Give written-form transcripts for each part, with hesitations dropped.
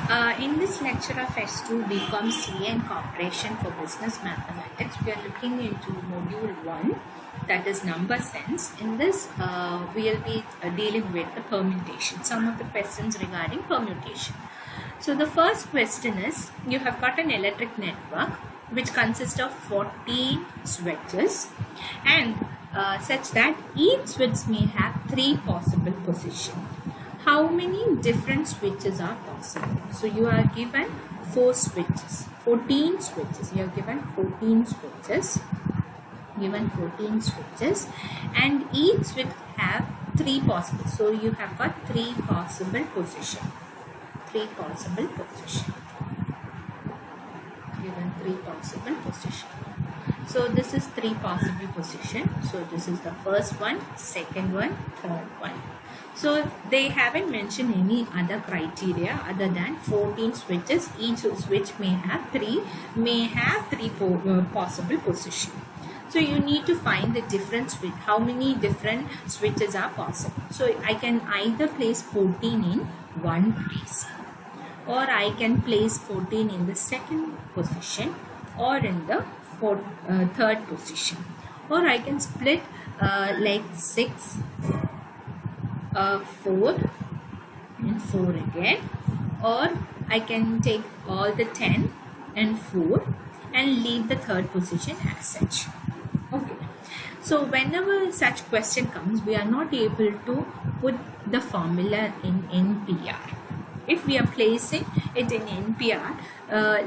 In this lecture of S2 BCom CA and Corporation for Business Mathematics, we are looking into Module 1, that is number sense. In this, we will be dealing with the permutation, some of the questions regarding permutation. So the first question is, you have got an electric network which consists of 14 switches and such that each switch may have 3 possible positions. How many different switches are possible? So you are given 4 switches, 14 switches. You are given 14 switches. And each switch have 3 possible. So you have got 3 possible position. 3 possible position. Given 3 possible position. So this is 3 possible position. So this is the first one, second one, third one. So they haven't mentioned any other criteria other than 14 switches. Each switch may have 3 possible position. So you need to find the different switch, how many different switches are possible. So I can either place 14 in one place, or I can place 14 in the second position, or in the third position, or I can split like 6, 4 and 4 again, or I can take all the 10 and 4 and leave the third position as such. Okay. So whenever such question comes, we are not able to put the formula in NPR. If we are placing it in NPR,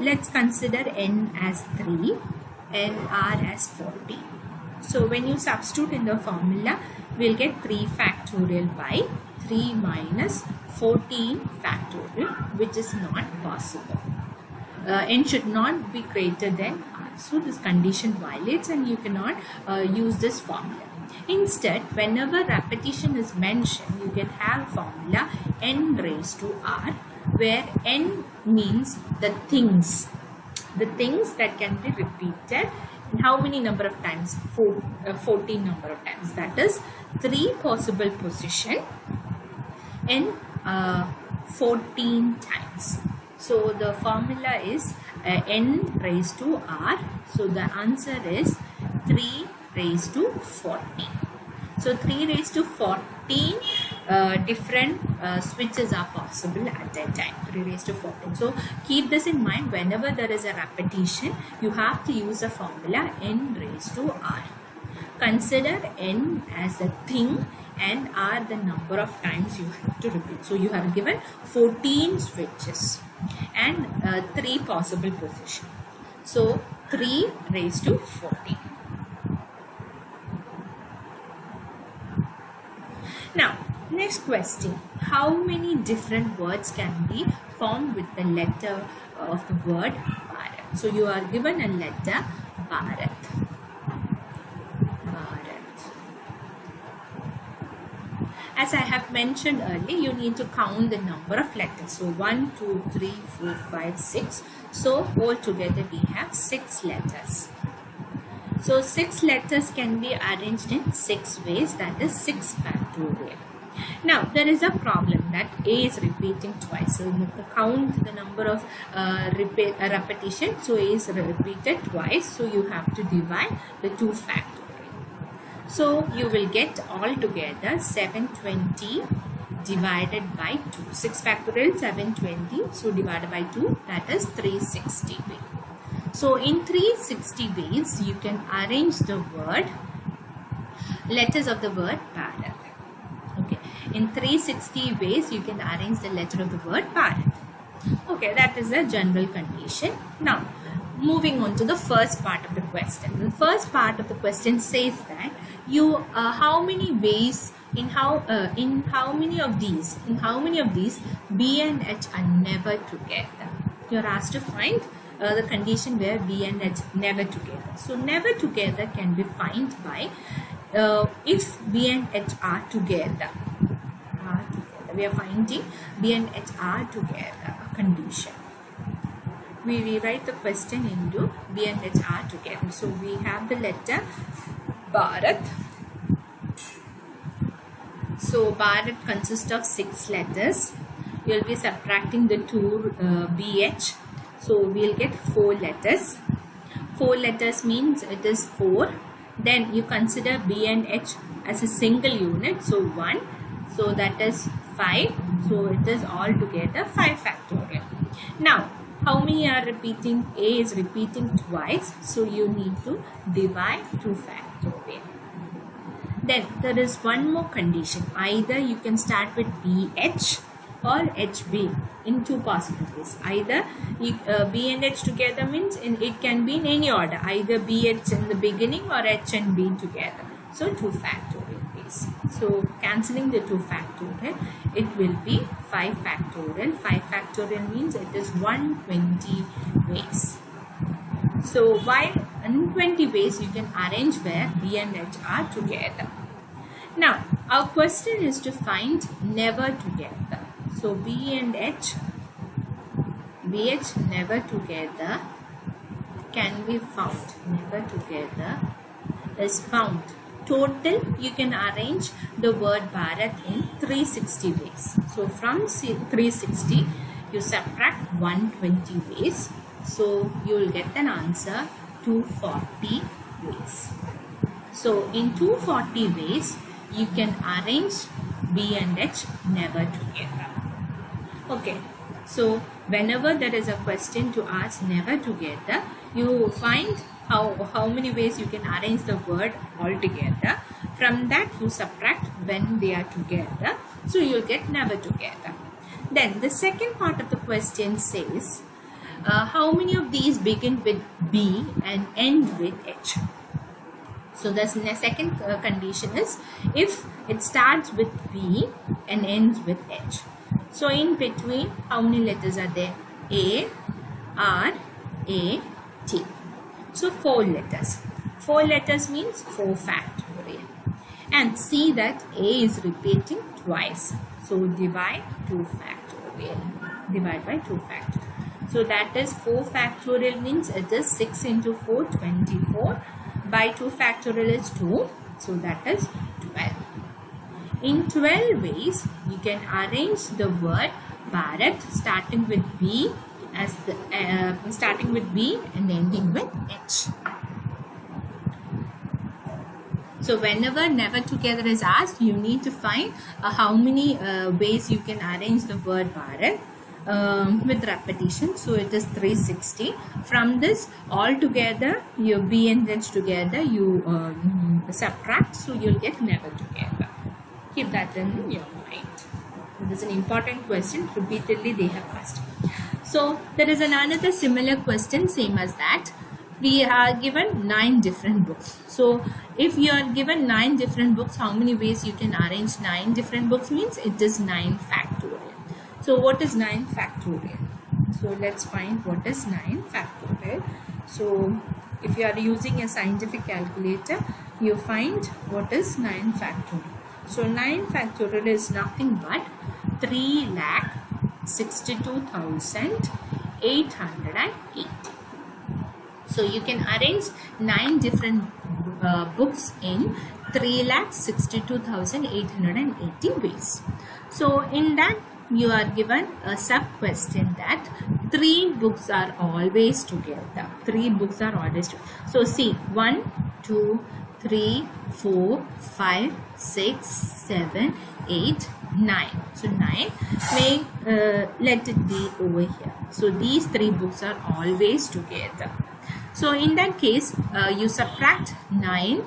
let's consider N as 3 and R as 40. So when you substitute in the formula, we'll get 3 factorial by 3 minus 14 factorial, which is not possible. N should not be greater than R. So this condition violates and you cannot use this formula. Instead, whenever repetition is mentioned, you can have formula N raised to R, where N means the things that can be repeated. How many number of times? 14 number of times. That is 3 possible position in 14 times. So the formula is N raised to R. So the answer is 3 raised to 14. So 3 raised to 14 different switches are possible at that time. 3 raised to 14. So keep this in mind. Whenever there is a repetition, you have to use a formula N raised to R. Consider N as a thing and R the number of times you have to repeat. So you have given 14 switches and 3 possible positions. So 3 raised to 14. Now, next question. How many different words can be formed with the letter of the word Bharat? So you are given a letter Bharat. As I have mentioned earlier, you need to count the number of letters. So 1, 2, 3, 4, 5, 6. So altogether we have 6 letters. So 6 letters can be arranged in 6 ways, that is 6 factorial. Now there is a problem that A is repeating twice. So you count the number of repetition. So A is repeated twice. So you have to divide the 2 factorial. So you will get all together 720 divided by 2. 6 factorial 720. So divided by 2, that is 360 ways. So in 360 ways, you can arrange the word, letters of the word Bharat. Okay. In 360 ways, you can arrange the letter of the word Bharat. Okay, that is a general condition. Now, moving on to the first part of the question. The first part of the question says that how many ways, in how many of these B and H are never together. You are asked to find the condition where B and H never together. So never together can be found by if B and H are together. We are finding B and H are together, a condition. We rewrite the question into B and H are together. So we have the letter Bharat. So Bharat consists of 6 letters. you'll be subtracting the 2 BH. So we'll get 4 letters. 4 letters means it is 4. Then you consider B and H as a single unit. So 1. So that is 5. So it is all together 5 factorial. Now, how many are repeating? A is repeating twice. So you need to divide 2 factorial. Then there is one more condition. Either you can start with BH or HB in 2 possibilities. Either B and H together means it can be in any order. Either BH in the beginning or H and B together. So 2 factorial ways. So cancelling the 2 factorial, it will be 5 factorial. 5 factorial means it is 120 ways. So while in 20 ways you can arrange where B and H are together. Now our question is to find never together. So B and H, BH never together can be found. Never together is found. Total you can arrange the word Bharat in 360 ways. So from 360 you subtract 120 ways. So you will get an answer 240 ways. So in 240 ways you can arrange B and H never together. Okay, so whenever there is a question to ask never together, you find how many ways you can arrange the word all together. From that you subtract when they are together. So you will get never together. Then the second part of the question says, how many of these begin with B and end with H? So the second condition is if it starts with B and ends with H. So in between, how many letters are there? A, R, A, T. So 4 letters. 4 letters means 4 factorial. And see that A is repeating twice. So divide 2 factorial. Divide by 2 factorial. So that is 4 factorial means it is 6 into 4, 24. By 2 factorial is 2. So that is 12. In 12 ways, you can arrange the word Bharat starting with B as the starting with B and ending with H. So whenever never together is asked, you need to find how many ways you can arrange the word Bharat with repetition. So it is 360. From this all together, your B and H together, you subtract. So you'll get never together. Keep that in your mind. This is an important question. Repeatedly they have asked. So there is another similar question, same as that. We are given 9 different books. So if you are given 9 different books, how many ways you can arrange 9 different books means it is 9 factorial. So what is 9 factorial? So let's find what is 9 factorial. So if you are using a scientific calculator, you find what is 9 factorial. So 9 factorial is nothing but 3,62,880. So you can arrange 9 different books in 3,62,880 ways. So in that you are given a sub question that 3 books are always together. 3 books are always together. So see 1, 2, 3, 4, 5, 6, 7, 8, 9. So 9 may let it be over here. So these 3 books are always together. So in that case, you subtract 9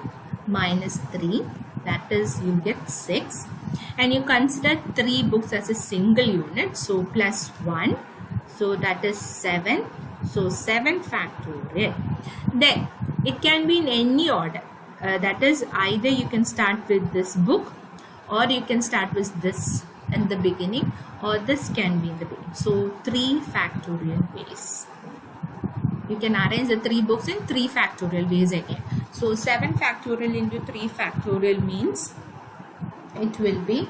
minus 3, that is you get 6, and you consider 3 books as a single unit, so plus 1, so that is 7, so 7 factorial. Then it can be in any order, that is either you can start with this book or you can start with this in the beginning, or this can be in the beginning. So 3 factorial ways. You can arrange the 3 books in 3 factorial ways again. So 7 factorial into 3 factorial means it will be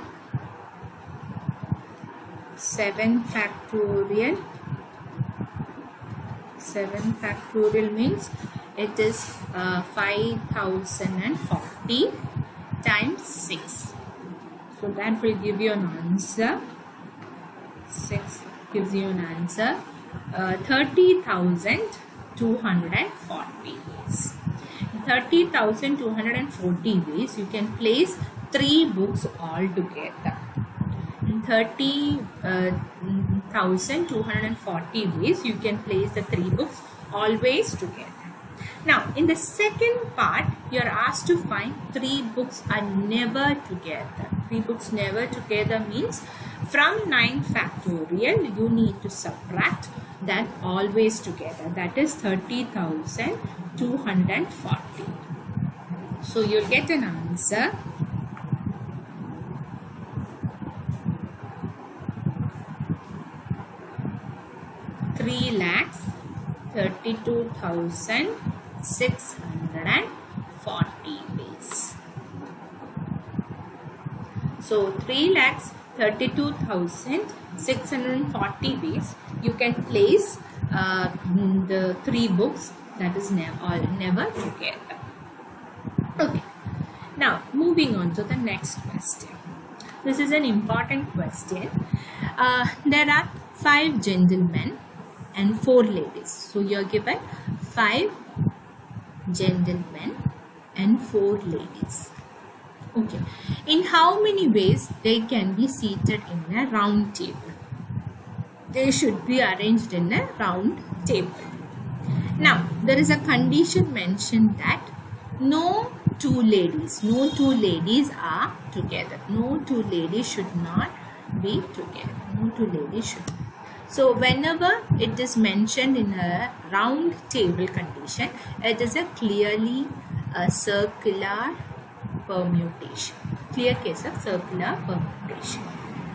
7 factorial. 7 factorial means it is 5040 times 6. So that will give you an answer 6 gives you an answer 30,240 ways. In 30,240 ways, you can place 3 books all together. In 30,240 ways, you can place the 3 books always together. Now, in the second part, you are asked to find 3 books are never together. 3 books never together means from 9 factorial, you need to subtract that always together. That is 30,240. So, you'll get an answer 3,32,640 ways. So 3,32,640 ways you can place the 3 books that is never together. Okay. Now moving on to the next question. This is an important question. There are 5 gentlemen and 4 ladies. So you are given 5 gentlemen and 4 ladies. Okay. In how many ways they can be seated in a round table? They should be arranged in a round table. Now, there is a condition mentioned that no 2 ladies are together. No 2 ladies should not be together. No 2 ladies should. So, whenever it is mentioned in a round table condition, it is a clearly circular permutation. Clear case of circular permutation.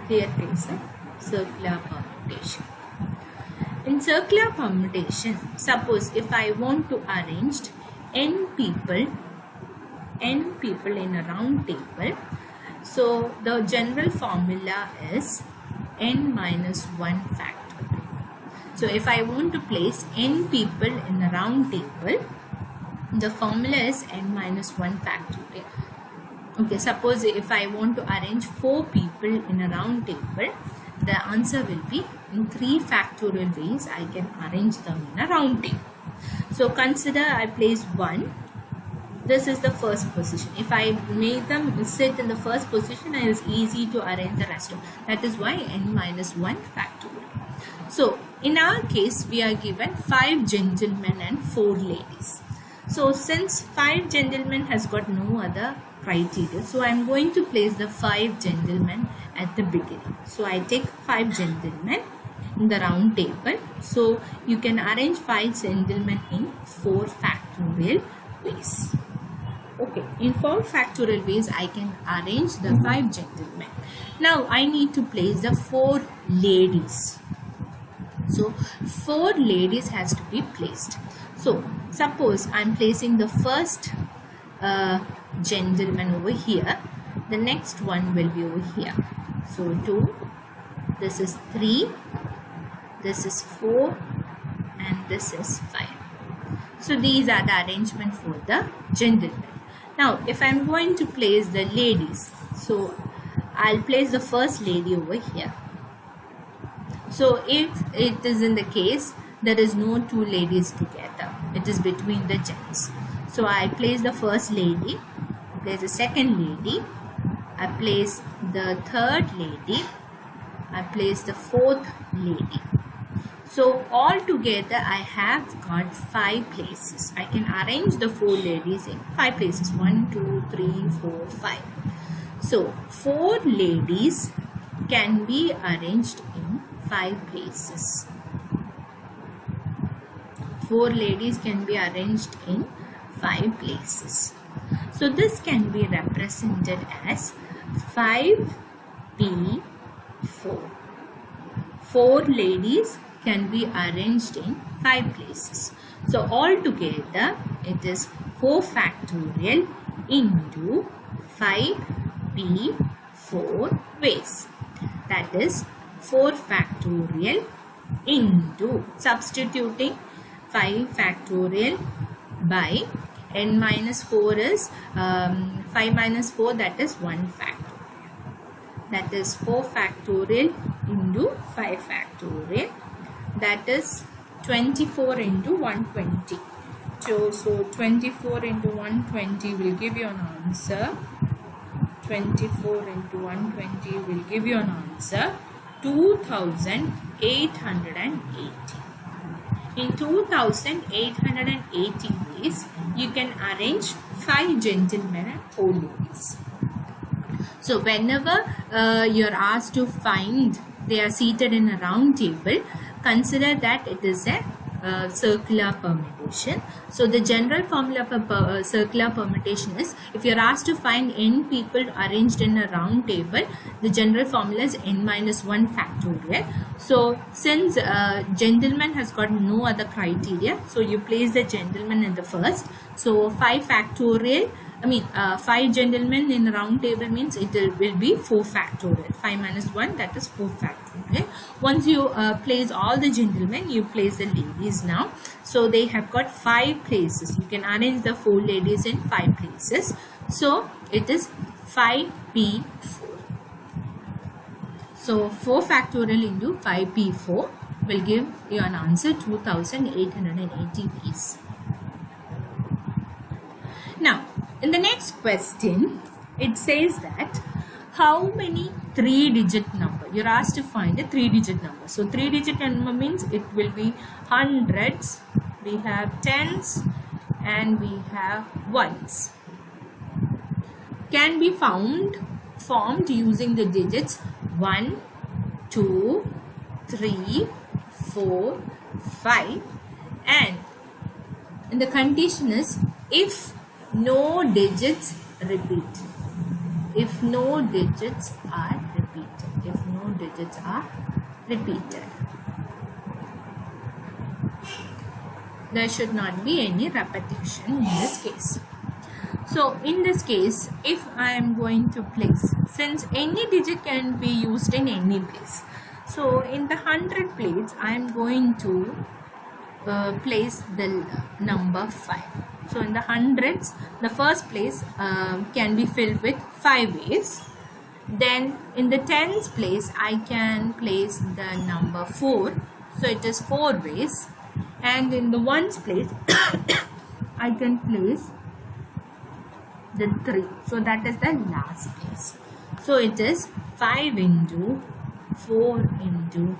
Clear case of circular permutation. In circular permutation, suppose if I want to arrange n people in a round table, so the general formula is n minus 1 factorial. So if I want to place n people in a round table, the formula is n minus 1 factorial. Okay, suppose if I want to arrange 4 people in a round table, the answer will be in 3 factorial ways I can arrange them in a round table. So consider I place 1. This is the first position. If I make them sit in the first position, it is easy to arrange the rest of them. That is why n minus 1 factorial. So in our case, we are given 5 gentlemen and 4 ladies. So since 5 gentlemen has got no other criteria, so I am going to place the 5 gentlemen at the beginning. So I take 5 gentlemen in the round table. So you can arrange 5 gentlemen in 4 factorial ways. Okay, in 4 factorial ways I can arrange the 5 gentlemen. Now I need to place the 4 ladies. So 4 ladies has to be placed. So suppose I am placing the first gentleman over here. The next one will be over here. So 2, this is 3, this is 4, and this is 5. So these are the arrangement for the gentlemen. Now if I am going to place the ladies, so I'll place the first lady over here. So if it is in the case there is no 2 ladies together, it is between the gents. So I place the first lady, I place the second lady, I place the third lady, I place the fourth lady. So all together I have got 5 places. I can arrange the 4 ladies in 5 places. 1, 2, 3, 4, 5. So 4 ladies can be arranged in 5 places. 4 ladies can be arranged in 5 places. So this can be represented as 5p4. 4 ladies can be arranged in 5 places. So altogether it is 4 factorial into 5p4 ways. That is 4 factorial into substituting 5 factorial by n minus 4 is 5 minus 4, that is 1 factorial. That is 4 factorial into 5 factorial, that is 24 into 120. So 24 into 120 will give you an answer. 24 into 120 will give you an answer 2880. In 2880 ways, you can arrange 5 gentlemen and 4 ladies. So whenever you're asked to find, they are seated in a round table, consider that it is a circular permutation. So the general formula for circular permutation is, if you're asked to find n people arranged in a round table, the general formula is n minus 1 factorial. So since gentleman has got no other criteria, so you place the gentleman in the first. So 5 factorial, 5 gentlemen in the round table means it will be 4 factorial. 5 minus 1, that is 4 factorial. Once you place all the gentlemen, you place the ladies now. So they have got 5 places. You can arrange the 4 ladies in 5 places. So it is 5p4. So 4 factorial into 5p4 will give you an answer 2880 piece. Now, in the next question, it says that how many 3-digit number? You're asked to find a 3-digit number. So 3-digit number means it will be hundreds, we have tens, and we have ones. Can be formed using the digits 1, 2, 3, 4, 5, and the condition is if no digits repeat. If no digits are repeated. If no digits are repeated. There should not be any repetition in this case. So in this case, if I am going to place, since any digit can be used in any place. So in the 100 place, I am going to place the number 5. So in the hundreds, the first place can be filled with 5 ways. Then in the tens place, I can place the number 4. So it is 4 ways. And in the ones place, I can place the 3. So that is the last place. So it is 5 into 4 into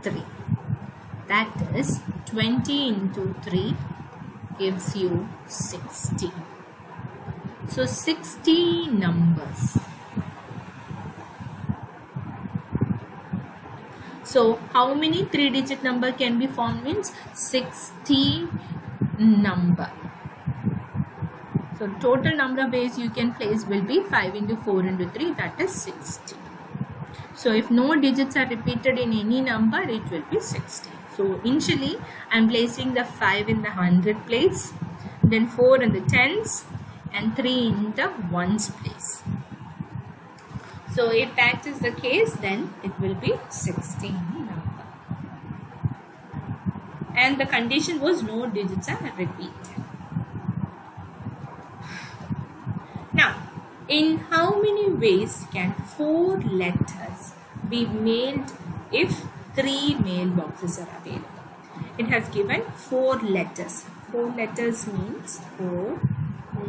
3. That is 20 into 3 gives you 60. So 60 numbers. So how many 3-digit number can be formed means 60 number. So total number of ways you can place will be 5 into 4 into 3, that is 60. So if no digits are repeated in any number, it will be 60. So initially I am placing the 5 in the 100 place, then 4 in the tens, and 3 in the ones place. So if that is the case, then it will be 16 number. And the condition was no digits are repeated. Now, in how many ways can 4 letters be mailed if 3 mailboxes are available? It has given 4 letters. 4 letters means 4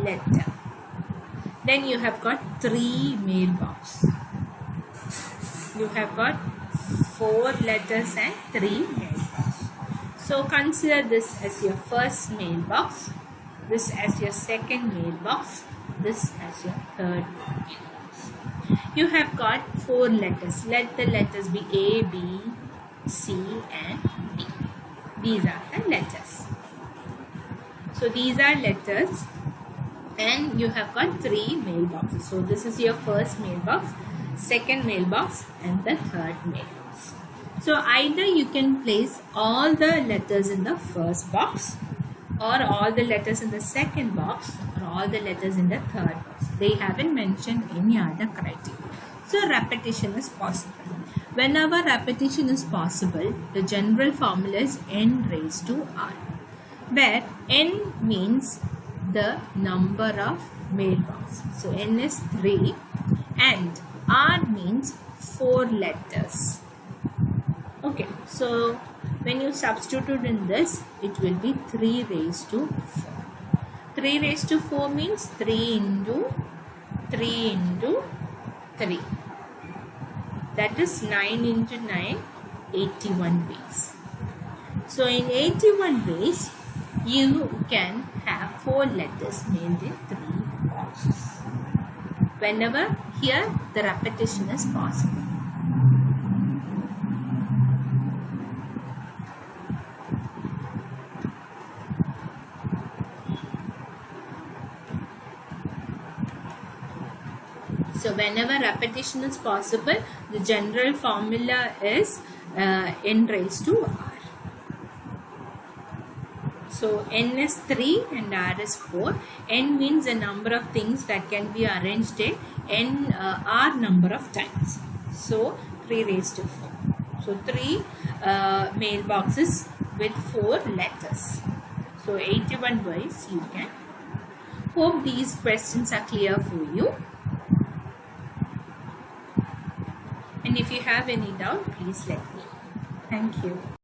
letter. Then you have got 3 mailbox. You have got 4 letters and 3 mailbox. So consider this as your first mailbox, this as your second mailbox, this as your third mailbox. You have got 4 letters. Let the letters be A, B, C and D. These are the letters. So these are letters, and you have got 3 mailboxes. So this is your first mailbox, second mailbox and the third mailbox. So either you can place all the letters in the first box, or all the letters in the second box, or all the letters in the third box. They haven't mentioned any other criteria. So repetition is possible. Whenever repetition is possible, the general formula is n raised to r, where n means the number of mailboxes. So n is 3 and r means 4 letters. So when you substitute in this, it will be 3 raised to 4. 3 raised to 4 means 3 into 3 into 3. That is 9 into 9, 81 ways. So in 81 ways, you can have 4 letters mailed in 3 boxes. Whenever here the repetition is possible. So whenever repetition is possible, the general formula is n raised to r. So n is 3 and r is 4. N means the number of things that can be arranged in n r number of times. So 3 raised to 4. So 3 mailboxes with 4 letters. So 81 ways you can. Hope these questions are clear for you. And if you have any doubt, please let me know. Thank you.